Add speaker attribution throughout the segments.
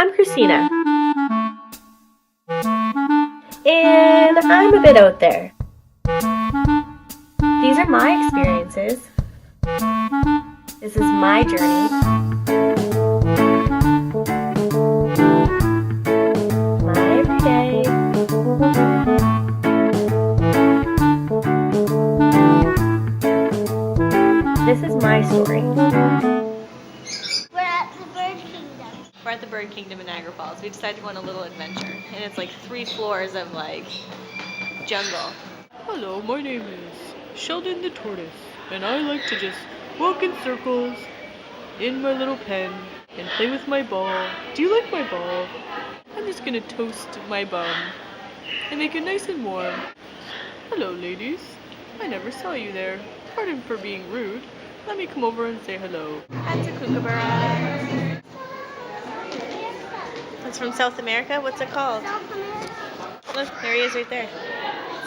Speaker 1: I'm Christina. And I'm a bit out there. These are my experiences. This is my journey. My everyday. This is my story.
Speaker 2: We're at the Bird Kingdom.
Speaker 1: We're at the Bird Kingdom in Niagara Falls. We decided to go on a little adventure. And it's like 3 floors of like jungle.
Speaker 3: Hello, my name is Sheldon the Tortoise, and I like to just walk in circles in my little pen and play with my ball. Do you like my ball? I'm just gonna toast my bum and make it nice and warm. Hello, ladies. I never saw you there. Pardon for being rude. Let me come over and say hello.
Speaker 1: That's a kookaburra. It's from South America. What's it called? Look, there he is right there.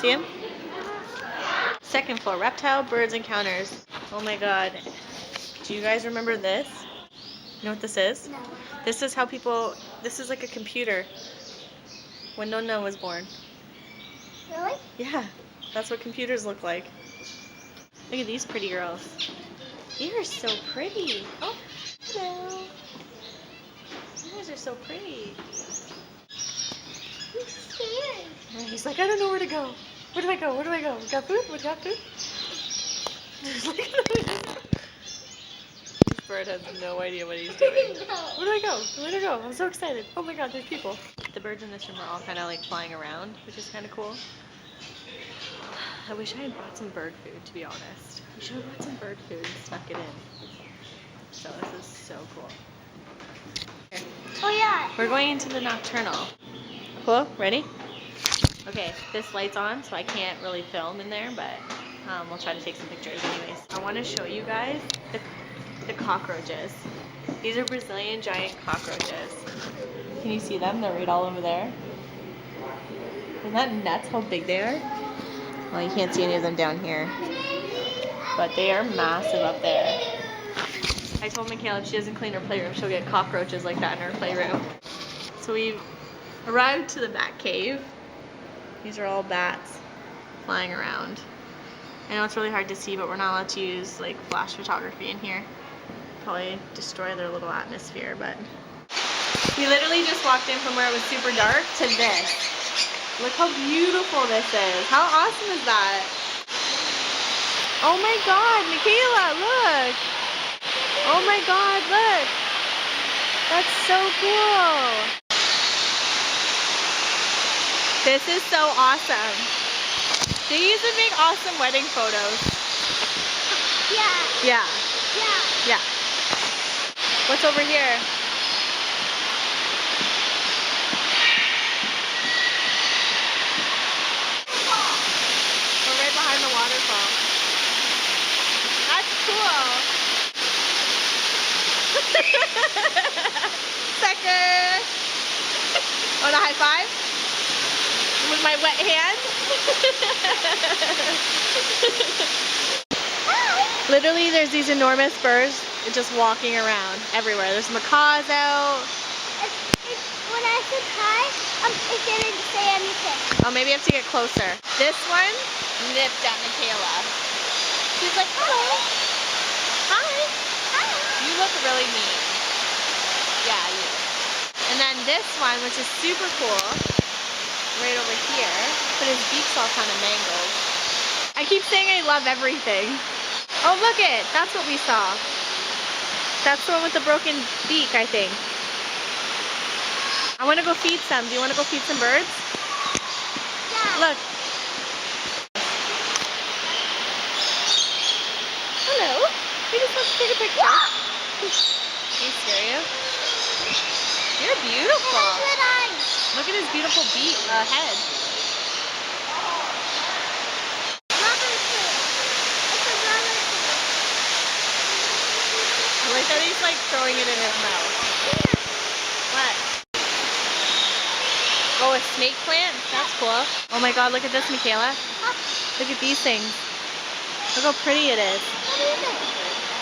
Speaker 1: See him? Second floor, reptile birds encounters. Oh my god. Do you guys remember this? You know what this is?
Speaker 2: No.
Speaker 1: This is how people, this is like a computer when Nonna was born.
Speaker 2: Really?
Speaker 1: Yeah, that's what computers look like. Look at these pretty girls. You are so pretty. Oh, hello. You guys are so pretty.
Speaker 2: I'm scared.
Speaker 1: And he's like, I don't know where to go. Where do I go? Where do I go? We got food? We got food? This bird has no idea what he's doing. Where do I go? Where do I go? I'm so excited. Oh my god, there's people. The birds in this room are all kind of like flying around, which is kind of cool. I wish I had brought some bird food, to be honest. I should have brought some bird food and stuck it in. So this is so cool. Here.
Speaker 2: Oh yeah.
Speaker 1: We're going into the nocturnal. Cool? Ready? Okay, this light's on, so I can't really film in there, but we'll try to take some pictures anyways. I want to show you guys the cockroaches. These are Brazilian giant cockroaches. Can you see them? They're right all over there. Isn't that nuts how big they are? Well, you can't see any of them down here, but they are massive up there. I told Michaela if she doesn't clean her playroom, she'll get cockroaches like that in her playroom. So we've arrived to the bat cave. These are all bats flying around. I know it's really hard to see, but we're not allowed to use like flash photography in here. Probably destroy their little atmosphere, but we literally just walked in from where it was super dark to this. Look how beautiful this is. How awesome is that? Oh my god, Michaela, look! Oh my god, look! That's so cool! This is so awesome. These would make awesome wedding photos.
Speaker 2: Yeah.
Speaker 1: Yeah.
Speaker 2: Yeah.
Speaker 1: Yeah. What's over here? We're right behind the waterfall. That's cool. Sucker. Want a high five? With my wet hand? Literally, there's these enormous birds just walking around everywhere. There's macaws out.
Speaker 2: When I said hi, it didn't say anything.
Speaker 1: Oh, maybe I have to get closer. This one nipped at Michaela. She's like, hello. Hi.
Speaker 2: Hi.
Speaker 1: You look really mean. Yeah, you. And then this one, which is super cool, right over here, but his beak's all kind of mangled. I keep saying I love everything. Oh, look it. That's what we saw. That's the one with the broken beak, I think. I want to go feed some. Do you want to go feed some birds?
Speaker 2: Yeah.
Speaker 1: Look. Hello. We just want to take a picture. Can you scare you? You're beautiful.
Speaker 2: Good eyes.
Speaker 1: Look at his beautiful head.
Speaker 2: Rubber tree. It's a rubber tree.
Speaker 1: I like that he's like throwing it in his mouth. What? Oh, a snake plant? That's cool. Oh my god, look at this, Michaela. Look at these things. Look how pretty it is.
Speaker 2: What is it?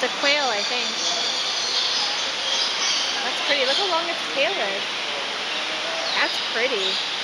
Speaker 1: It's a quail, I think. That's pretty. Look how long its tail is. That's pretty.